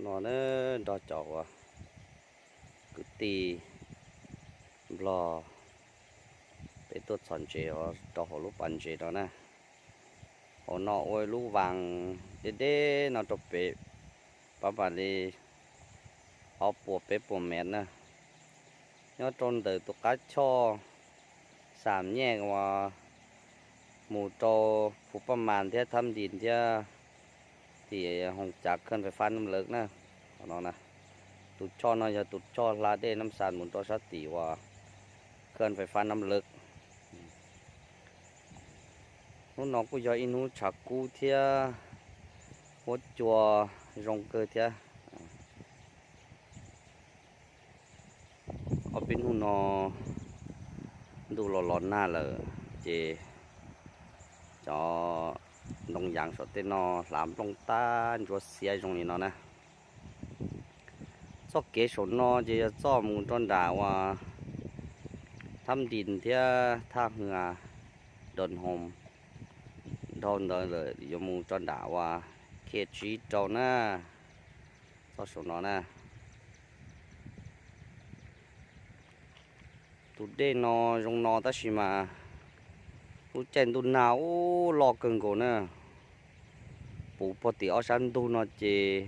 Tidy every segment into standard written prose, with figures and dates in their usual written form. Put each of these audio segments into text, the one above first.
nó đo chậu cứ tì lò để tôi chọn chế họ cho họ lúc bán chế đó nè họ nọ ôi lúc vàng để nó chụp bể bà đi họ bùa mẹ nè nhớ trôn từ tụ cá cho sàm nhẹ và mù trâu phụ bà màn thế thăm điện thế thì hồng chạc cần phải phan năm lực nè nó nè tụt cho nó giờ tụt cho là để năm sàn muốn cho sát tỷ và cần phải phan năm lực nó cũng giờ inu chạc cú thế hốt chùa rong cơ thế ở bên nó đủ lò na là chỉ cho nông dạng số tên nó làm lông ta cho xe trong này nó nè cho kế số nó chỉ cho muốn tròn đảo và thăm điện thì thang ngà đồn hồng đồn rồi là cho muốn tròn đảo và kế trí trâu nè cho số nó nè tụi đây nó trong nó ta chỉ mà tụi trên tụi nào lo cần cổ nè bố bỏ tí ở sân tụi nó chỉ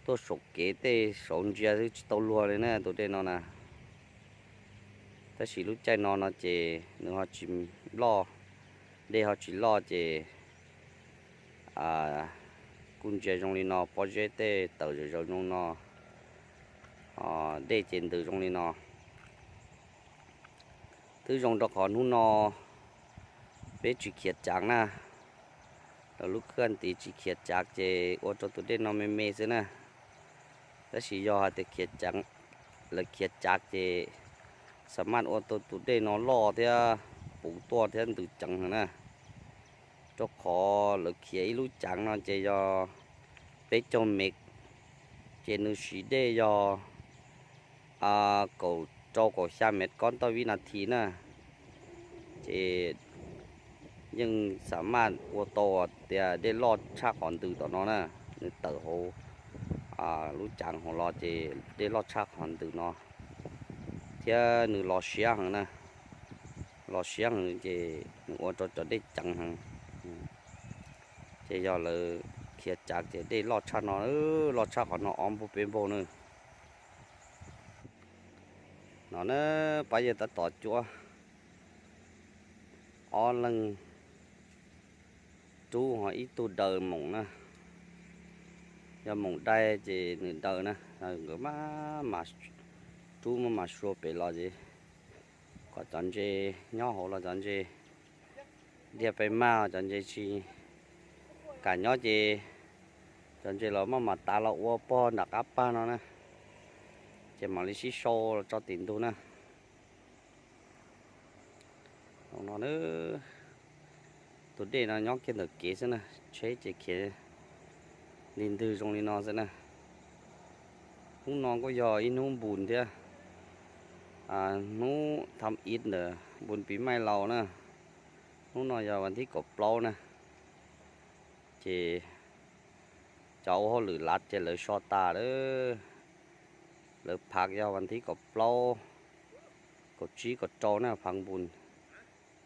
tôi sụt kế tê sụt chia thì tàu lúa đấy nè tụi đây nó nè ta chỉ lúc trên nó chỉ nếu họ chỉ lo để họ chỉ lo chỉ cung chế trong này nó bỏ chế tê tàu rồi trong nó để trên từ trong này nó thứ trong đó còn nó bé chỉ kiệt trắng nè lúc gần thì chỉ kiệt trắng chỉ ô tô tụi nó mê thế nè đó chỉ do thì kiệt trắng là kiệt trắng chỉ sắm ăn ô tô tụi nó lo thế bụng to thế từ trắng nè cho khó là kiệt lúc trắng nó chỉ do bé cho mệt chỉ nó chỉ để do cầu cho cổ xa mệt con tao vì là thì nè chỉ nhưng sắm ăn ô tô thì để lo chắc còn từ đó nó nè nên tự hồ lúc chẳng họ lo thì để lo chắc còn từ nó thì nữ lo xía hàng nè lo xía hàng thì ô tô cho để chẳng hàng thì giờ là kia chắc thì để lo chắc nó lo chắc còn nó ôm bên bộ nữa nó bây giờ ta tỏ chúa o lần chú hỏi ít tu đời mộng nè giờ mộng đây thì nửa đời nè người mà chú mà xua bể lo gì có chọn gì nhỏ hồ là chọn gì đi về mà chọn gì chi cả nhỏ gì chọn gì là mà ta là ô po đặc áp ba nó nè chỉ mà lấy xí xô cho tiền tu nè nó nữa tụi đây nó nhóc kia được kế thế nè chế chỉ kế lên từ trong này nó thế nè cũng nó có giờ in không bùn thế nó thăm ít nữa bùn bí mai lầu nè nó giờวันที่กบเปล่าnè chỉ cháu họ lử lát chỉ lử so ta đó lử phạc giờวันที่กบเปล่ากดchíกดtrâu nè phẳng bùn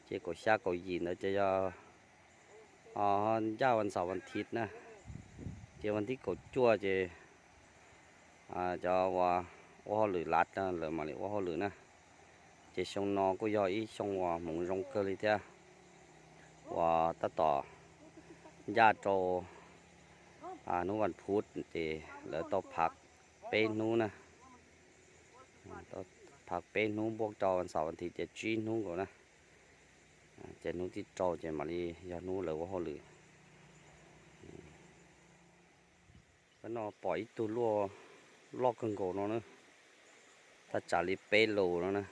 chỉ có xa có gì nữa chỉ cho giaoวันเสาร์วันอาทิตย์นะchỉวันที่กดchua chỉ choว่าหรือลัดนะหรือมาเลยว่าหรือนะchỉ xong nó có do ý xongว่าmùng rong cơ đi theo và ta tỏ gia trâu nóวันพุธchỉ là tao phạc bên nó nè tao phạc bên nó buộc choวันเสาร์วันอาทิตย์จะชี้nóก่อนนะจะนู้ที่โจจะมาลียานู้เลยว่าเขาเลยก็นอปล่อยตัวลัวลอกกันโกนเนาะถ้าจ่าลีเปโลแล้วนะ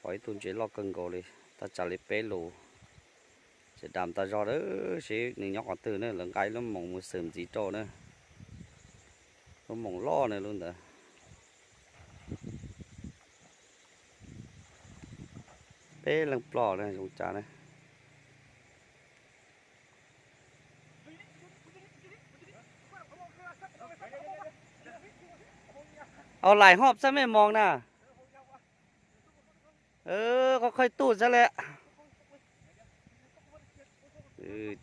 ปล่อยตัวเจลอกกันโกเลยถ้าจ่าลีเปโลจะดำตาจอเด้อสิหนึ่งยกออกตื่นเนี่ยหลังไกลแล้วมองมือเสริมสีโจเนี่ยแล้วมองล่อเนี่ยluônเด้อbé lần plò này dùng trà này เอาหลายหอบซะไม่มองนะก็ค่อยตูดซะแหละ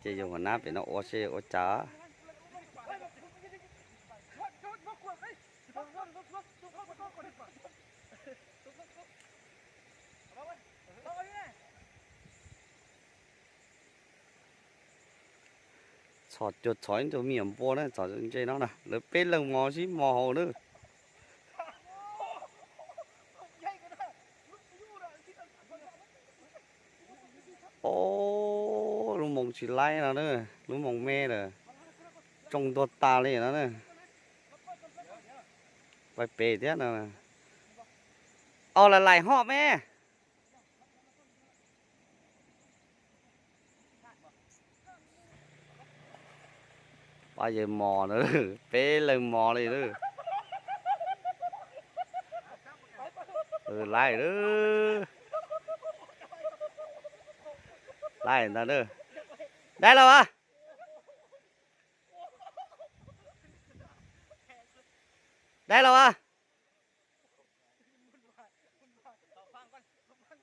จะอยู่หัวหน้าเป็นเอาโอเชโอจ๋าสอดจุดสอยตัวมีอ่ำปัวนะสอดจริงๆนะแล้วเป็นเรื่องมอชิมอหnữa ô lúc mong chỉ lái nó nữa lúc mong mê rồi trong đột ta lên nó nữa phải bể thế nào là lại họ mẹ bao giờ mò nữa bể lần mò này nữa lại nữa lại người ta nữa đây là ba đây là ba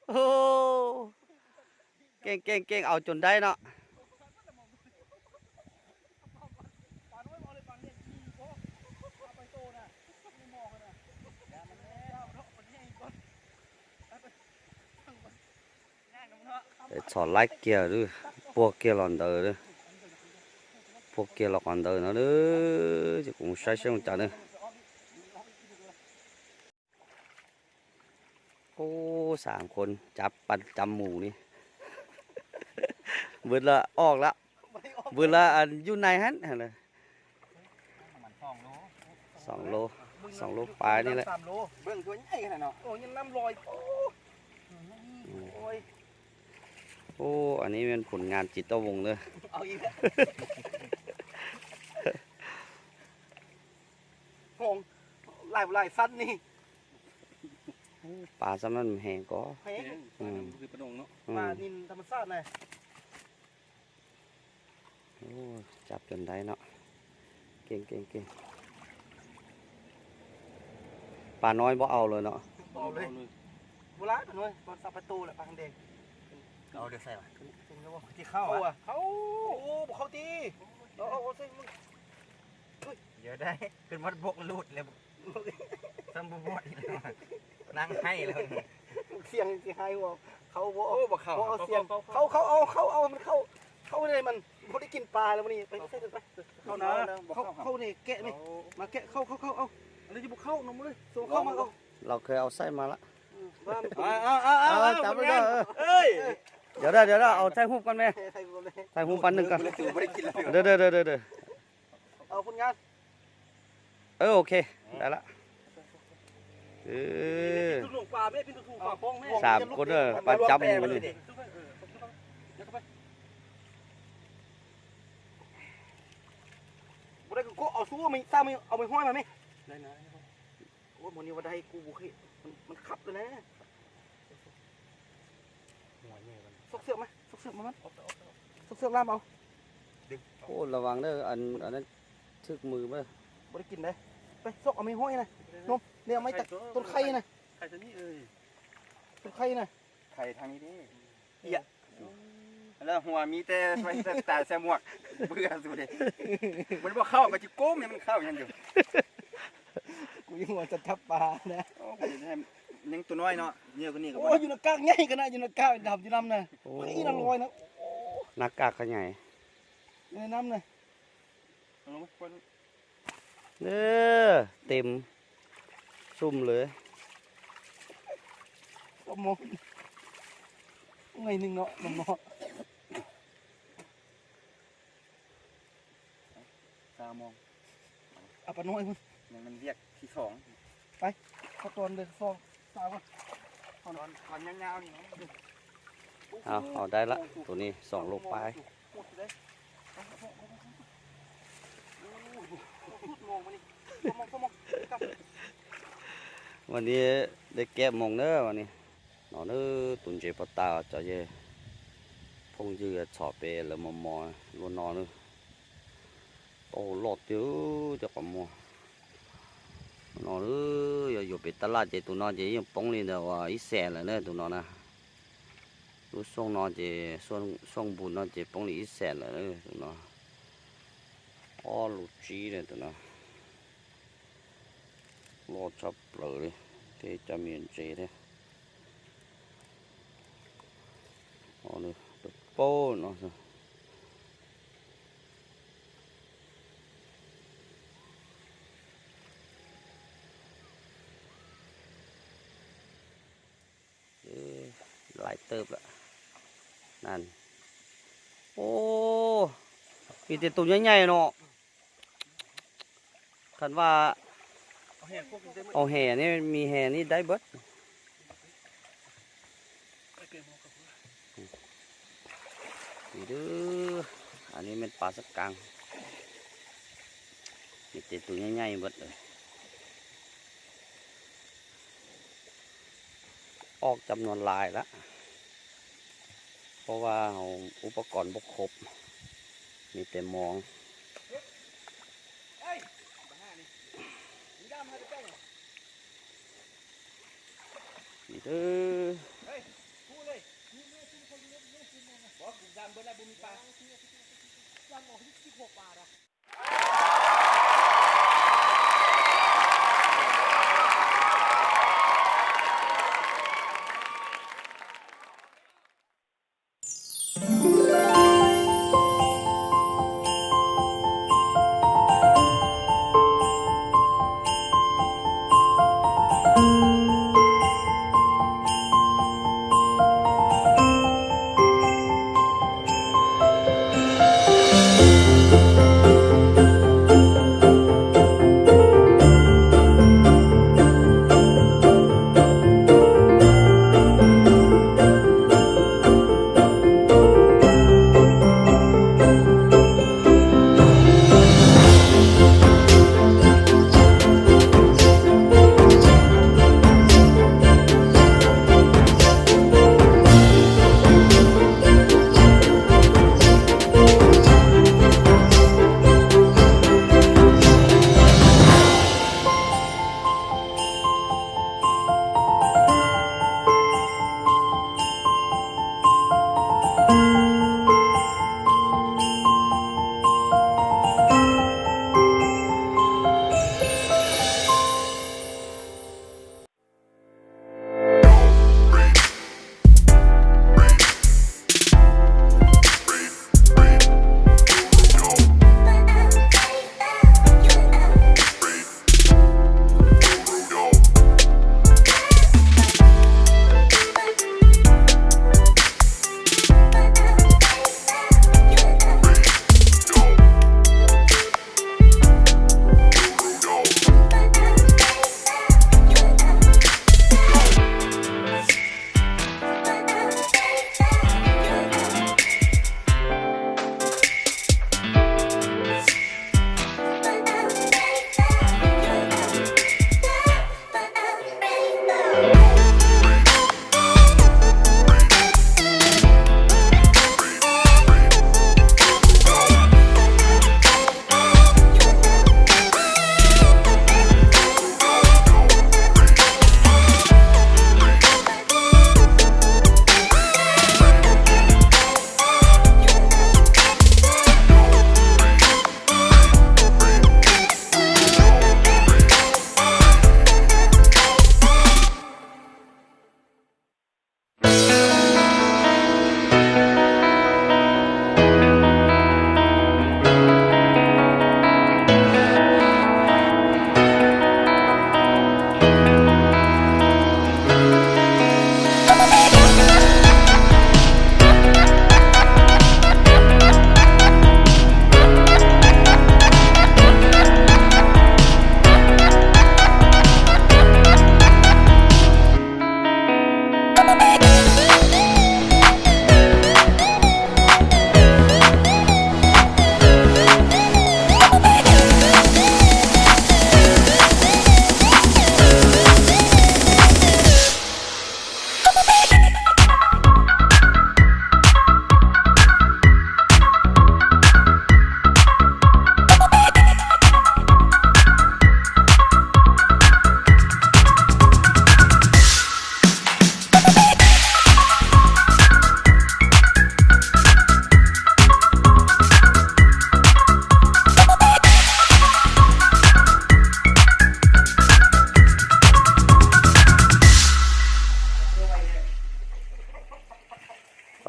ô kingเอาจนได้เนาะสอนไล่เกียร์ด้วยพวกเกียร์หลอนเตอร์ด้วยพวกเกียร์หลอนเตอร์nó nữa chứ cũng sai không chả nữaโอ้3 คนจับปันจำหมูนี่เบิดละออกละเบิดละอันอยู่ในฮั่นเลย2 โล2 โลปลายนี่แหละ3 โลเบิ่งตัวใหญ่ขนาดเนาะโอ้ยังน้ำลอยโอ้ยโอ้อันนี้เป็นผลงานจิตวงศ์เลยเอาอีกแล้วหงลายสั้นนี่ปลาสมันแห้งก็แห้งคือปลาดงเนาะปลานิลธรรมชาติเลยโอ้จับจนได้เนาะเก่งปลาน้อยบ่เอาเลยเนาะเอาเลยโบราณปลาน้อยปลาสับประตูแหละปลาแดงเอาเดี๋ยวใส่ที่เข้าอ่ะเขาโอ้บอกเขาตีเอาใส่มึงเดี๋ยวได้ขึ้นวัดบกลูดเลยซ้ำบวชนั่งให้เลยเสียงที่ให้ว่าเขาบอกเขาเอาเสียงเขาเอามันเข้าเลยมันเขาได้กินปลาแล้ววันนี้ไปใส่ไปเขานะเขาเนี่ยแกะนี่มาแกะเข้าเอาอันนี้จะบุกเข้าน้องมือส่งเข้ามาเราเคยเอาไส้มาละจับไปเลยเดี๋ยวเอาไส้หุบกันไหมไส้หุบปันหนึ่งกันเดี๋ยวเอาผลงานโอเคได้ละ3 คนปันจับมือเลยบ่ได้กูเอาสู้มันตามมันเอาไปห้อยมาไหมได้นะโอ้มันนี่ว่าได้กูบุกมันขับเลยนะซกเสือกไหมซกเสือกมามันซกเสือกล่ามเอาโอ้ระวังเด้ออันนั้นทึกมือมั้ยบ่ได้กินเลยไปซกเอาไม่ห้อยนะนมเนี่ยไม่ตัดต้นไข่นะไข่ตัวนี้ต้นไข่นะไข่ทางนี้ดิเหี้ยแล้วหัวมีแต่ตาแซมวกเบื่อสุดเลยมันบอกเข้ากับจิโก้เนี่ยมันเข้ายังอยู่กูยังว่าจะทับปลานะยังตัวน้อยเนาะเยอะกว่านี้ก็โอ้ยอยู่ในกากใหญ่กันนะอยู่ในกากดำอยู่น้ำนะนี่น้ำลอยนะนักกากขยายในน้ำนะเต็มซุ่มเลยก็มองไงหนึ่งเนาะมันเนาะมองเอาปลาน้อยมันเรียกที่2ไปข้าวตอนเดินฟองสาวก่อนยาวๆนี่เอาได้ละตัวนี้2 โลปลายวันนี้ได้แก้มงเนอะวันนี้nó nó tuần chế bắt tao cho ye phong dư chọ bè là mò luôn nó nữa ô lọt chứ cho còn mò nó giờ bị tát lá chỉ tụi nó chỉ dùng bông lên rồi ít xe là nữa tụi nó nè lúc xong nó chỉ xong bùn nó chỉ bông lên ít xe là nữa tụi nó ó lụt chi này tụi nó lo chập lở đi thế cho miền chế thế nó được bố nó lại tớp lạiนั่นโอ้มีแต่ตัวใหญ่ๆเนาะคันว่าเอาแห่นี่มีแห่นี่ได้เบิดนี่เด้ออันนี้เป็นปลาสักกังมีแต่ตัวใหญ่ๆเบิดเลยออกจำนวนลายแล้วเพราะว่าเอาอุปกรณ์บกครบมีแต่มองนี่เด้อ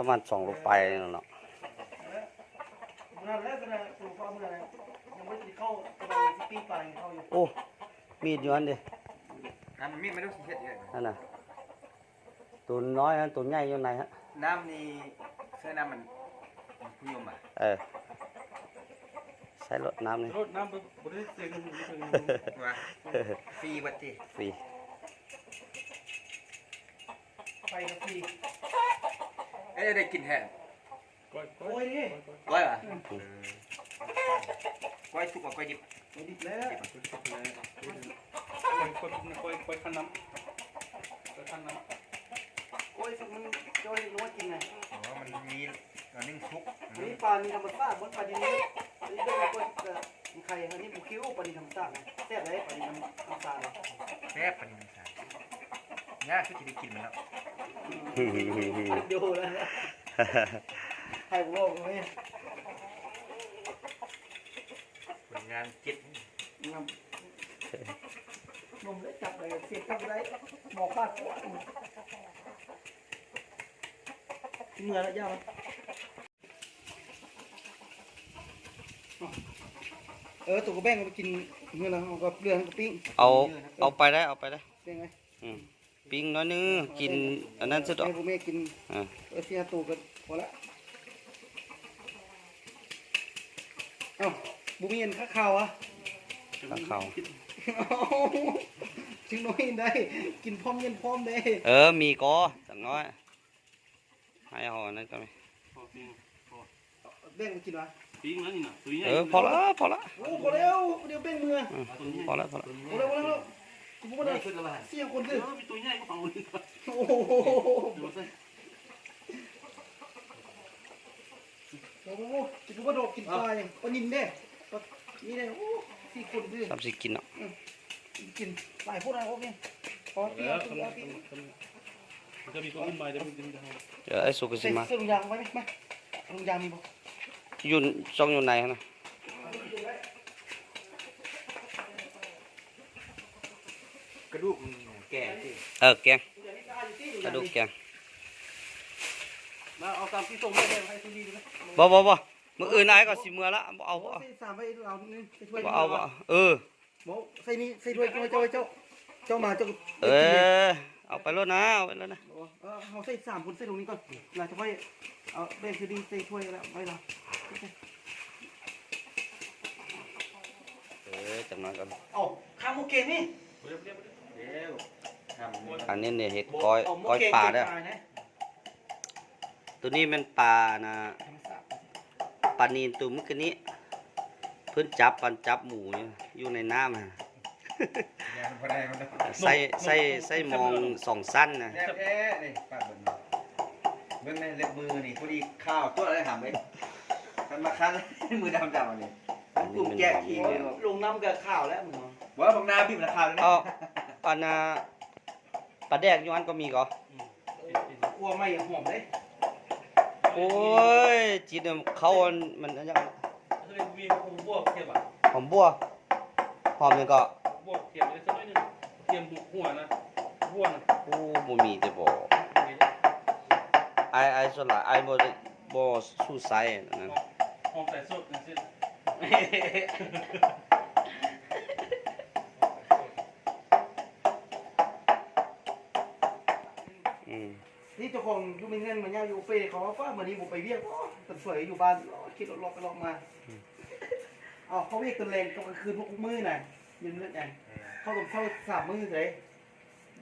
ประมาณ2 โลไปเนาะ นั่นแหละก็ได้สูบฟ้าเมื่อไรยังไม่ได้เข้าประมาณ10 ปีไปเข้าอยู่ โอ้มีดอยู่อันเดิ น้ำมีไม่รู้สิเฮ็ดยังไง นั่นน่ะตัวน้อยนะตัวใหญ่อยู่ไหนฮะ น้ำนี่ใช้น้ำมันคุยมอ่ะ ใช้รถน้ำนี่ รถน้ำบริสุทธิ์ ว่าฟรีบัดติ ฟรี ไปกับพี่ เอ้ยได้กินแห้ง ก้อย โอ้ยนี่ ก้อยป่ะก้อยสุกกว่าก้อยดิบ ไม่ดิบแล้ว ก้อยขั้นน้ำก้อยขั้นน้ำ โอ้ยสักมันจะให้รู้ว่ากินไง อ๋อมันมีนึ่งซุก นี่ปลานี่ธรรมชาติบนปลาดินนี่เรื่องก็มีใครอันนี้บุคิวปลาดินธรรมชาติแซ่บเลยปลาดินธรรมชาติ แซ่บปานนี้ครับย่าคือสิได้กินมันแล้ว ดูแล้วให้ผมบอกเลย ผลงานจิต นมได้จับเลยเสียบจับได้หมอคาดหัวเหนื่อยแล้วยาวตัวกระแบงก็ไปกินเมื่อไหร่ก็เรือกับปิ้ง เอาไปได้เป็นไง ปิ้งน้อยนึงกินอันนั้นสุด ให้ผมแม่กินเสียตัวกันพอละเอ้าบุมีเย็นข้าข่าวอ่ะ ข้าว จึงน้อยได้กินพร้อมเย็นพร้อมได้ มีก็จังน้อยให้เอาอันนั้นก็ไม่ แบ่งกินวะ ปิ้งแล้วนี่นะตัวใหญ่ พอละ โอ้พอแล้วเดี๋ยวแบ่งมือ พอละ พอแล้วกูไม่ได้เสี่ยงคนดื้อ มีตัวใหญ่ก็ฟังเลย โอ้โหกินกระโดดกินปลาอย่างปลานินเด้นี่เลยโอ้สี่คนดื้อ ทำสิกินเนาะ กินหลายพวกอะไรพวกนี้พอเตี้ยตัวเตี้ย จะมีตัวขึ้นมาจะมีตัว เดี๋ยวไอ้สุกสิมา ใส่ถุงยางไว้ไหมมาถุงยางมีบ่ อยู่จ้องอยู่ไหนนะ กระดูกแก่สิ แกงกระดูกแกง มาเอาตามที่ส่งให้ได้ให้ทุดีดูไหม บ่มื้ออื่นนายก็สิมื้อละบ่เอา ใส่สามไปเรานี่ช่วย บ่เอาใส่นี่ใส่ด้วยเจ้ามาเจ้า เอาไปแล้วนะเอาไปแล้วนะ เขาใส่3 คนใส่ตรงนี้ก่อนเราจะค่อยเอาเบนคือดีใส่ถ้วยแล้วไว้เรา จังน้อยก่อน เอาข้าวหมูเกงนี่ เดี๋ยวทำ อันนี้เนี่ยเห็ดก้อยปลาเด้อตัวนี้มันปลานะปลานีนตัวเมื่อกี้นี้เพิ่นจับหมูอยู่ในน้ำฮะ ยาพอได้มัน ใส่มอง2 สั้นนะ แน่แท้นี่ปากเบิ่งในเล็บมือนี่พอดีข้าวตัวอะไรถามเลยมันมาคั้นมือดำๆนี่กลุ่มแก้ขี้เลย ลงน้ำกับข้าวแล้วมึง ว่าบางนาพิมพ์ราคาเลยนะ อันน่ะปลาแดกอยู่อันก็มีก็ กลัวไม่หอมเลย โอ้ยจีนเขามันอันยัง เคยมีบวกเทียบอ่ะ หอมบัวหอมยังก็ บวกเทียบเลยสักนิดนึงเทียมหัวนะหัวนะ โอ้บ่มีแต่บ่ไอส่วนหลายไอบ่สู้ไซนั่น หอมใส่สดนั่นสิ นี่เจ้าของยูมิเงินมันยาอยู่เฟ่เขาว่าเหมือนนี้ผมไปเวียกตัดสวยอยู่บ้านคิดรถไปลองมาอ๋อเขาเวียกตัวแรงก็คือพวกมือน่ะยืนเลือดใหญ่เข้ากับเข้า3 มื้อเลย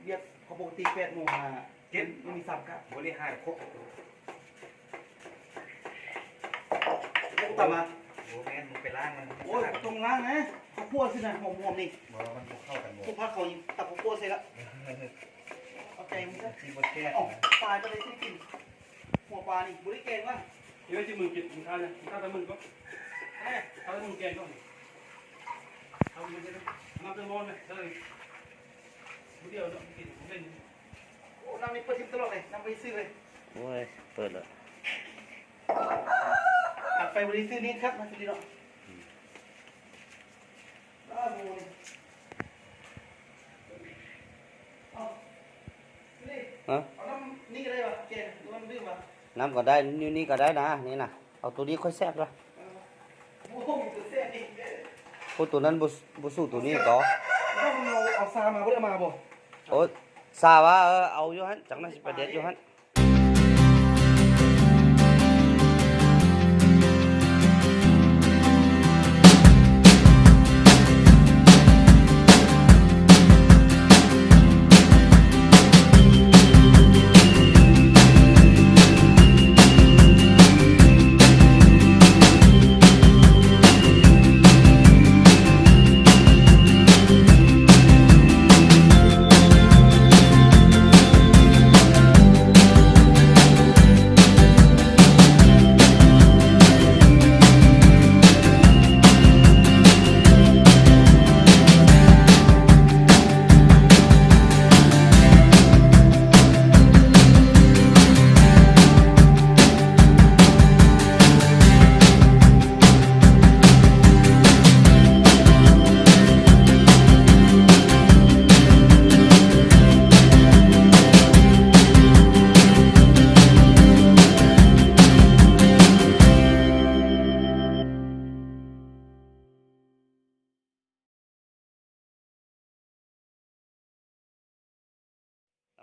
เวียกเขาปกติ8 โมงมายังมี3 กะ บริหารครบ ต่อมา โอ้แม่มึงไปล้างมัน โอ้ยตรงล่างนะข้าวคั่วสินะหอมๆนี่ บอกมันเข้ากันหมด พวกพักเขาตับข้าวคั่วเสร็จแล้วเอาใจมึงซะ ที่บดแก้ อ๋อปลาก็เลยที่กินหัวปลานี่บริเกณฑ์ว่า เดี๋ยวจะมือกินข้าวเนี่ยข้าวแต่มึงก็ข้าวแต่มึงแกงก็เอามันจะน้ำจะร้อนเลยได้เดียวกินเล่น โอ้น้ำนี่เปิดทิพตลอดเลยน้ำไปซื้อเลย โอ้ยเปิดแล้ว ตัดไฟบริซื้อนี่ครับมาสิเนาะอ้าวโว้ยเอานี่ ฮะ เอาน้ำนี่ก็ได้ป่ะแกน้ำดื่มป่ะ น้ำก็ได้นี่ก็ได้นะนี่นะเอาตัวนี้ค่อยแซ่บละ โอ้โหตัวเส้นนี่ พวกตัวนั้นบุสู้ตัวนี้ต่อ ต้องเอาซามาบ่ได้มาบ่ โอ้ซาว่าเอาอยู่ฮันจังนั้นสิประเด็ดอยู่ฮัน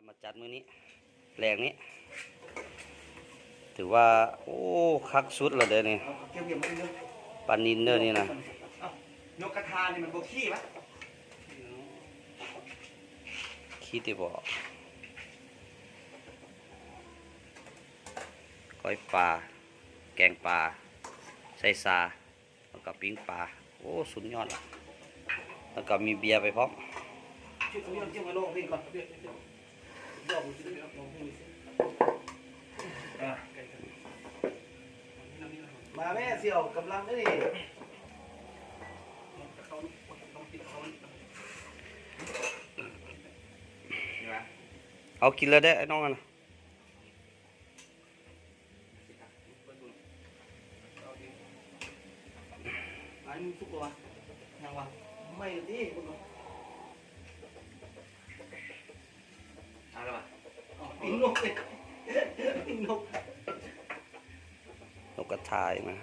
มาจัดมื้อนี้แรงนี้ถือว่าโอ้คักสุดแล้วเด้อนี่ เอาเกี่ยวๆมาเรื่อย ปลานินเด้อนี่นะ ๆเอ้านกกระทานี่มันบ่ขี้ปะ คิดได้บ่ก้อยปลาแกงปลาใส่ซาแล้วก็ปิ้งปลาโอ้สุดยอดแล้วก็มีเบียร์ไปพร้อม ชื่อตรงนี้เราเกี่ยวกับโลกนี่ก่อนยอมสิได้ลองให้สิมาแม่เสี่ยวกำลังนี่ เอากินเลยได้ไอ้น้องกันนะ ไอ้มึงทุกตัวยังวะไม่ดิคุณน้อง อะไรวะ ปิ้งนกเลยปิ้งนก นกกระทายมา